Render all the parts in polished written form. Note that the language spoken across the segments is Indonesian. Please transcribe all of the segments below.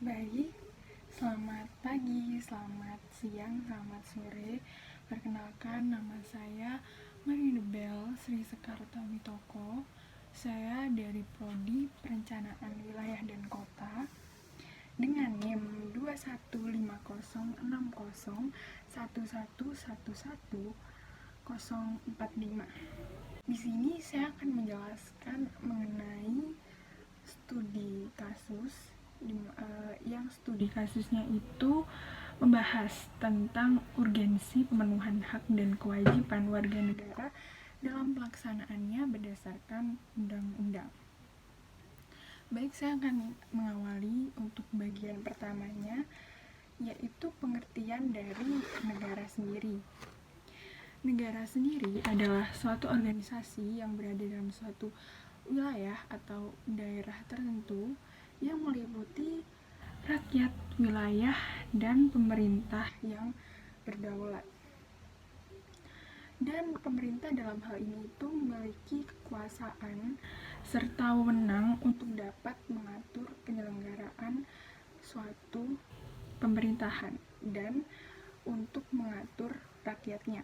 Baik, selamat pagi, selamat siang, selamat sore. Perkenalkan, nama saya Marinebel Sri Sekarta Mitoko. Saya dari Prodi Perencanaan Wilayah dan Kota dengan NIM 2150160111145. Di sini saya akan menjelaskan mengenai studi kasus yang studi kasusnya itu membahas tentang urgensi pemenuhan hak dan kewajiban warga negara dalam pelaksanaannya berdasarkan undang-undang. Baik, saya akan mengawali untuk bagian pertamanya, yaitu pengertian dari negara sendiri. Negara sendiri adalah suatu organisasi yang berada dalam suatu wilayah atau daerah tertentu yang meliputi rakyat, wilayah, dan pemerintah yang berdaulat. Dan pemerintah dalam hal ini itu memiliki kekuasaan serta wewenang untuk dapat mengatur penyelenggaraan suatu pemerintahan dan untuk mengatur rakyatnya.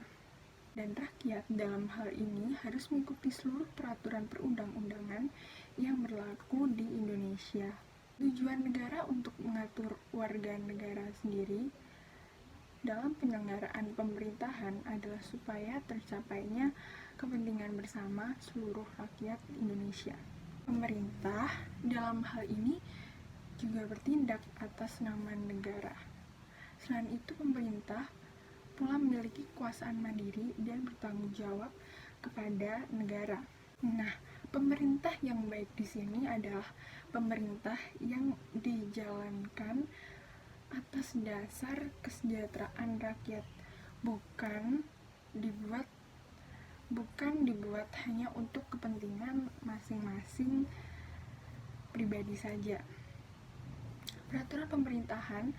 Dan rakyat dalam hal ini harus mengikuti seluruh peraturan perundang-undangan yang berlaku di Indonesia. Tujuan negara untuk mengatur warga negara sendiri dalam penyelenggaraan pemerintahan adalah supaya tercapainya kepentingan bersama seluruh rakyat Indonesia. Pemerintah dalam hal ini juga bertindak atas nama negara. Selain itu, pemerintah pula memiliki kekuasaan mandiri dan bertanggung jawab kepada negara. Nah, pemerintah yang baik di sini adalah pemerintah yang dijalankan atas dasar kesejahteraan rakyat, bukan dibuat hanya untuk kepentingan masing-masing pribadi saja. Peraturan pemerintahan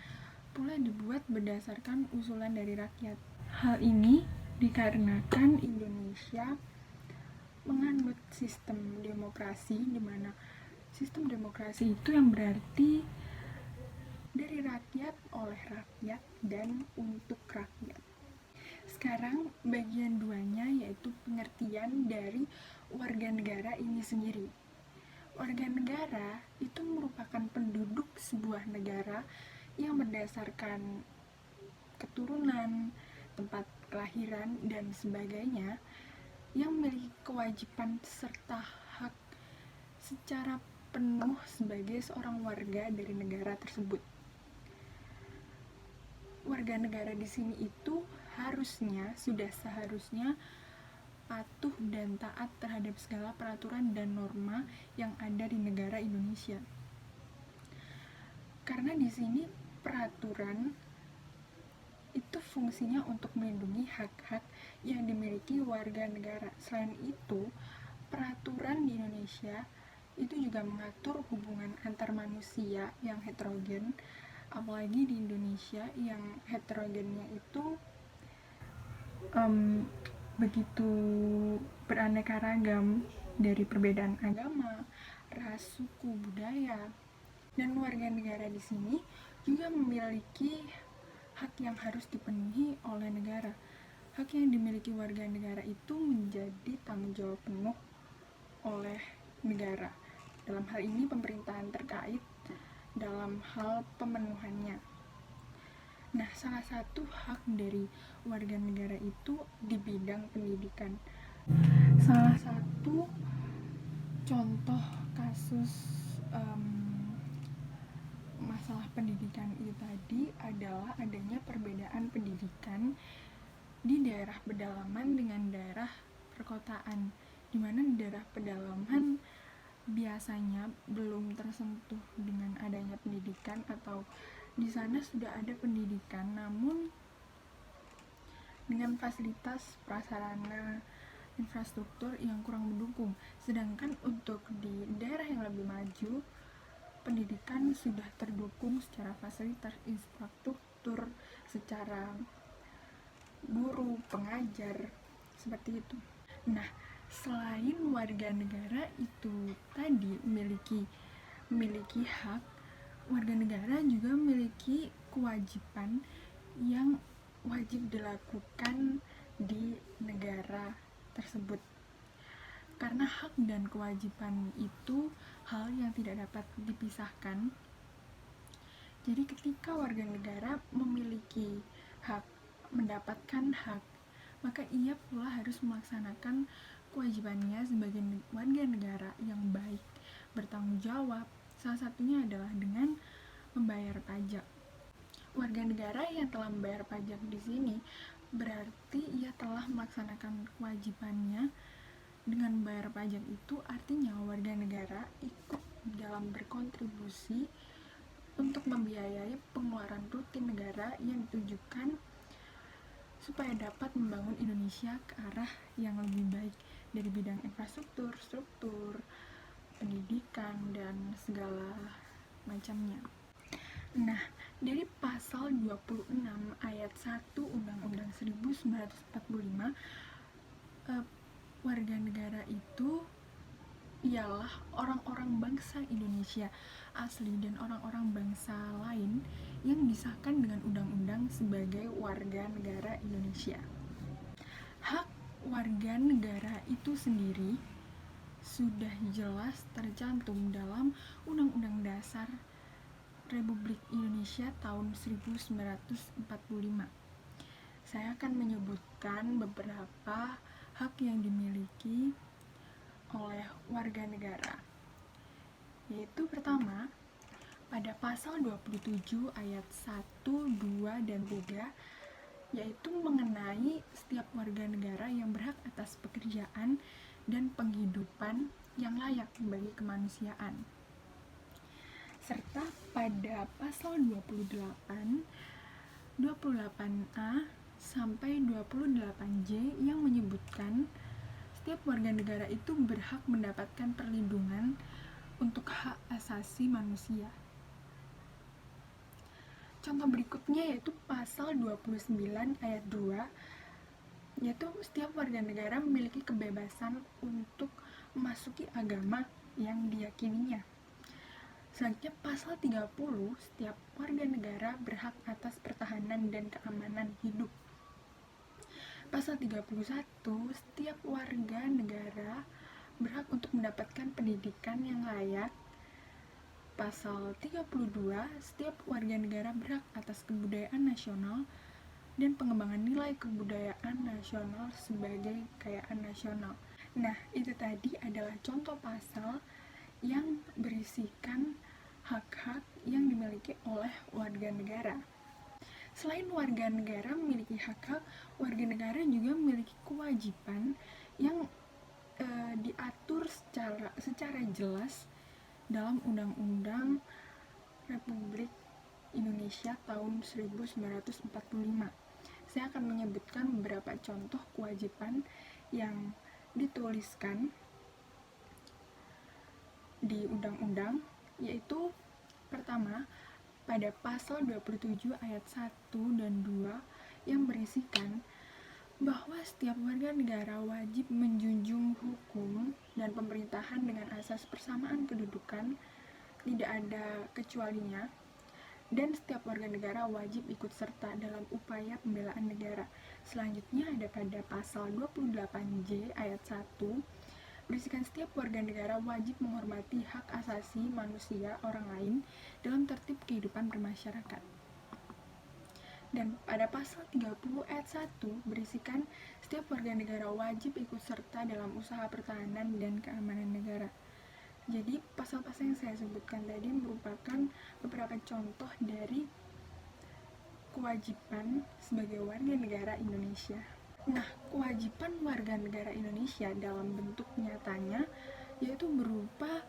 pula dibuat berdasarkan usulan dari rakyat. Hal ini dikarenakan Indonesia menganut sistem demokrasi, di mana sistem demokrasi itu yang berarti dari rakyat, oleh rakyat, dan untuk rakyat. Sekarang bagian duanya, yaitu pengertian dari warga negara ini sendiri. Warga negara itu merupakan penduduk sebuah negara yang berdasarkan keturunan, tempat kelahiran, dan sebagainya, yang memiliki kewajiban serta hak secara penuh sebagai seorang warga dari negara tersebut. Warga negara di sini itu sudah seharusnya patuh dan taat terhadap segala peraturan dan norma yang ada di negara Indonesia. Karena di sini peraturan itu fungsinya untuk melindungi hak-hak yang dimiliki warga negara. Selain itu, peraturan di Indonesia itu juga mengatur hubungan antar manusia yang heterogen, apalagi di Indonesia yang heterogennya itu begitu beraneka ragam, dari perbedaan agama, ras, suku, budaya. Dan warga negara di sini juga memiliki hak yang harus dipenuhi oleh negara. Hak yang dimiliki warga negara itu menjadi tanggung jawab penuh oleh negara. Dalam hal ini pemerintahan terkait dalam hal pemenuhannya. Nah, salah satu hak dari warga negara itu di bidang pendidikan. Salah satu contoh kasus masalah pendidikan itu tadi adalah adanya perbedaan pendidikan di daerah pedalaman dengan daerah perkotaan, di mana di daerah pedalaman biasanya belum tersentuh dengan adanya pendidikan, atau di sana sudah ada pendidikan namun dengan fasilitas prasarana infrastruktur yang kurang mendukung. Sedangkan untuk di daerah yang lebih maju, pendidikan sudah terdukung secara fasilitas infrastruktur, secara guru, pengajar, seperti itu. Nah, selain warga negara itu tadi memiliki hak, Warga negara juga memiliki kewajiban yang wajib dilakukan di negara tersebut. Karena hak dan kewajiban itu hal yang tidak dapat dipisahkan. Jadi ketika warga negara memiliki hak, mendapatkan hak, maka ia pula harus melaksanakan kewajibannya sebagai warga negara yang baik, bertanggung jawab. Salah satunya adalah dengan membayar pajak. Warga negara yang telah membayar pajak di sini berarti ia telah melaksanakan kewajibannya. Dengan membayar pajak itu artinya warga negara ikut dalam berkontribusi untuk membiayai pengeluaran rutin negara yang ditujukan supaya dapat membangun Indonesia ke arah yang lebih baik dari bidang infrastruktur, struktur, pendidikan, dan segala macamnya. Nah, dari pasal 26 ayat 1 Undang-Undang 1945, warga negara itu ialah orang-orang bangsa Indonesia asli dan orang-orang bangsa lain yang disahkan dengan undang-undang sebagai warga negara Indonesia. Hak warga negara itu sendiri sudah jelas tercantum dalam Undang-Undang Dasar Republik Indonesia tahun 1945. Saya akan menyebutkan beberapa hak yang dimiliki oleh warga negara. Yaitu pertama, pada pasal 27 ayat 1, 2, dan 3, yaitu mengenai setiap warga negara yang berhak atas pekerjaan dan penghidupan yang layak bagi kemanusiaan. Serta pada pasal 28A sampai 28J yang menyebutkan setiap warga negara itu berhak mendapatkan perlindungan untuk hak asasi manusia. Contoh berikutnya yaitu pasal 29 ayat 2, yaitu setiap warga negara memiliki kebebasan untuk memasuki agama yang diyakininya. Selanjutnya pasal 30, setiap warga negara berhak atas pertahanan dan keamanan hidup. Pasal 31, setiap warga negara berhak untuk mendapatkan pendidikan yang layak. Pasal 32, setiap warga negara berhak atas kebudayaan nasional dan pengembangan nilai kebudayaan nasional sebagai kekayaan nasional. Nah, itu tadi adalah contoh pasal yang berisikan hak-hak yang dimiliki oleh warga negara. Selain warga negara memiliki hak-hak, warga negara juga memiliki kewajiban yang diatur secara jelas dalam Undang-Undang Republik Indonesia tahun 1945. Saya akan menyebutkan beberapa contoh kewajiban yang dituliskan di undang-undang, yaitu pertama, pada pasal 27 ayat 1 dan 2 yang berisikan bahwa setiap warga negara wajib menjunjung hukum dan pemerintahan dengan asas persamaan kedudukan, tidak ada kecualinya, dan setiap warga negara wajib ikut serta dalam upaya pembelaan negara. Selanjutnya ada pada pasal 28J ayat 1 berisikan setiap warga negara wajib menghormati hak asasi manusia orang lain dalam tertib kehidupan bermasyarakat. Dan pada pasal 30 ayat 1 berisikan setiap warga negara wajib ikut serta dalam usaha pertahanan dan keamanan negara. Jadi pasal-pasal yang saya sebutkan tadi merupakan beberapa contoh dari kewajiban sebagai warga negara Indonesia. Nah, kewajiban warga negara Indonesia dalam bentuk nyatanya yaitu berupa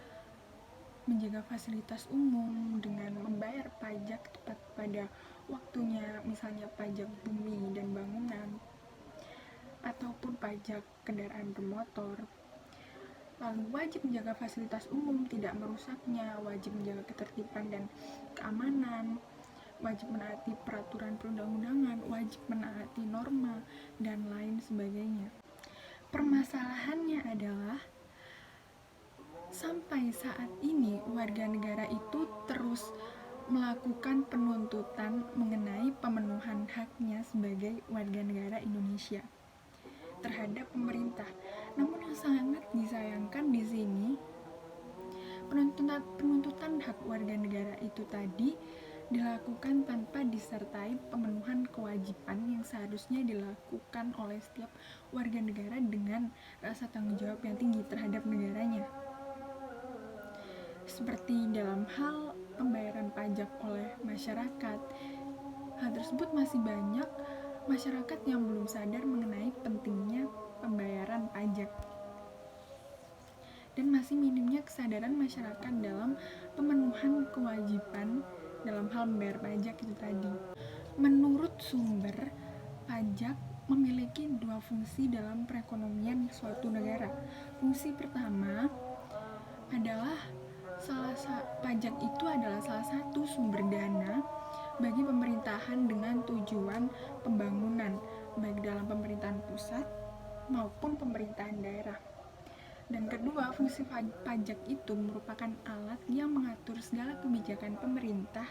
menjaga fasilitas umum dengan membayar pajak tepat pada waktunya, misalnya pajak bumi dan bangunan ataupun pajak kendaraan bermotor. Lalu wajib menjaga fasilitas umum, tidak merusaknya, wajib menjaga ketertiban dan keamanan, wajib menaati peraturan perundang-undangan, wajib menaati norma, dan lain sebagainya. Permasalahannya adalah sampai saat ini warga negara itu terus melakukan penuntutan mengenai pemenuhan haknya sebagai warga negara Indonesia terhadap pemerintah. Namun yang sangat disayangkan di sini, penuntutan hak warga negara itu tadi dilakukan tanpa disertai pemenuhan kewajiban yang seharusnya dilakukan oleh setiap warga negara dengan rasa tanggung jawab yang tinggi terhadap negaranya. Seperti dalam hal pembayaran pajak oleh masyarakat, hal tersebut masih banyak masyarakat yang belum sadar mengenai pentingnya pembayaran pajak. Dan masih minimnya kesadaran masyarakat dalam pemenuhan kewajiban dalam hal membayar pajak itu tadi. Menurut sumber, pajak memiliki dua fungsi dalam perekonomian suatu negara. Fungsi pertama adalah pajak itu adalah salah satu sumber dana bagi pemerintahan dengan tujuan pembangunan, baik dalam pemerintahan pusat maupun pemerintahan daerah. Dan kedua, fungsi pajak itu merupakan alat yang mengatur segala kebijakan pemerintah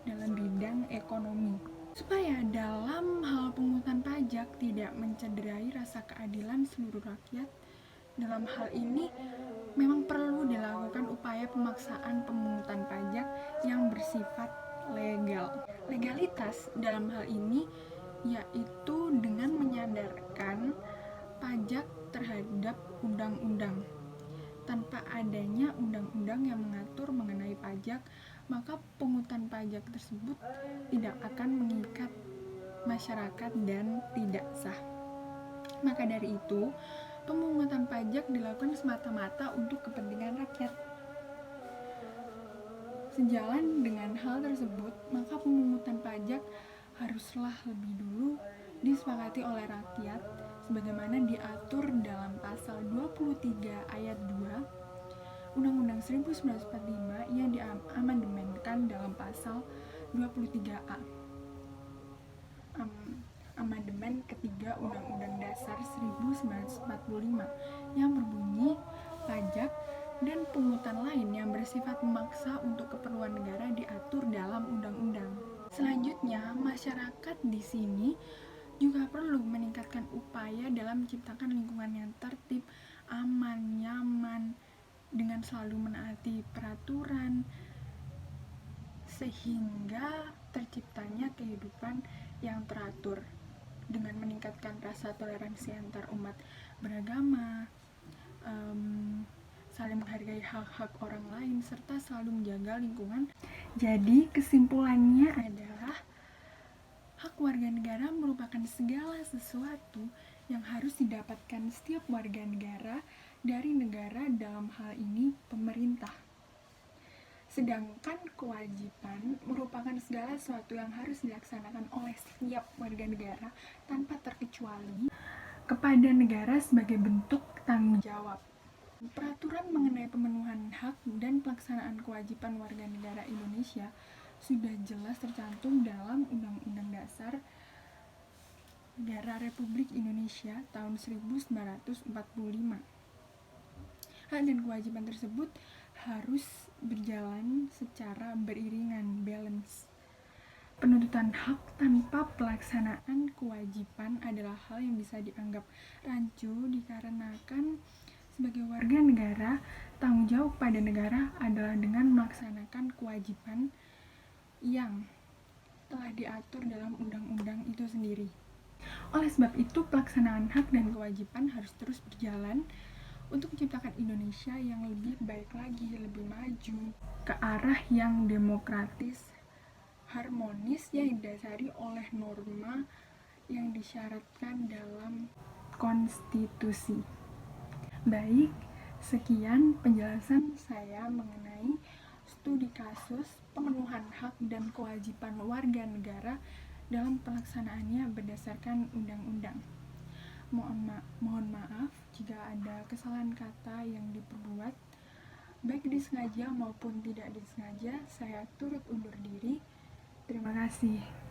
dalam bidang ekonomi. Supaya dalam hal pungutan pajak tidak mencederai rasa keadilan seluruh rakyat, dalam hal ini memang perlu dilakukan upaya pemaksaan pemungutan pajak yang bersifat legal. Legalitas dalam hal ini yaitu dengan menyandarkan pajak terhadap undang-undang. Tanpa adanya undang-undang yang mengatur mengenai pajak, maka pungutan pajak tersebut tidak akan mengikat masyarakat dan tidak sah. Maka dari itu, pemungutan pajak dilakukan semata-mata untuk kepentingan rakyat. Sejalan dengan hal tersebut, maka pemungutan pajak haruslah lebih dulu disepakati oleh rakyat sebagaimana diatur dalam pasal 23 ayat 2 Undang-Undang 1945 yang diamandemenkan dalam pasal 23A. Amandemen ketiga Undang-Undang Dasar 1945 yang berbunyi pajak dan pungutan lain yang bersifat memaksa untuk keperluan negara diatur dalam undang-undang. Selanjutnya, masyarakat di sini juga perlu meningkatkan upaya dalam menciptakan lingkungan yang tertib, aman, nyaman, dengan selalu menaati peraturan, sehingga terciptanya kehidupan yang teratur dengan meningkatkan rasa toleransi antar umat beragama, saling menghargai hak-hak orang lain, serta selalu menjaga lingkungan. Jadi kesimpulannya adalah hak warga negara merupakan segala sesuatu yang harus didapatkan setiap warga negara dari negara, dalam hal ini pemerintah. Sedangkan kewajiban merupakan segala sesuatu yang harus dilaksanakan oleh setiap warga negara tanpa terkecuali kepada negara sebagai bentuk tanggung jawab. Peraturan mengenai pemenuhan hak dan pelaksanaan kewajiban warga negara Indonesia sudah jelas tercantum dalam Undang-Undang Dasar Negara Republik Indonesia tahun 1945. Hak dan kewajiban tersebut harus berjalan secara beriringan, balance. Penuntutan hak tanpa pelaksanaan kewajiban adalah hal yang bisa dianggap rancu dikarenakan sebagai warga negara, tanggung jawab pada negara adalah dengan melaksanakan kewajiban yang telah diatur dalam undang-undang itu sendiri. Oleh sebab itu, pelaksanaan hak dan kewajiban harus terus berjalan untuk menciptakan Indonesia yang lebih baik lagi, lebih maju, ke arah yang demokratis, harmonis, yang didasari oleh norma yang disyaratkan dalam konstitusi. Baik, sekian penjelasan saya mengenai studi kasus pemenuhan hak dan kewajiban warga negara dalam pelaksanaannya berdasarkan undang-undang. Mohon maaf jika ada kesalahan kata yang diperbuat, baik disengaja maupun tidak disengaja. Saya turut undur diri. Terima kasih.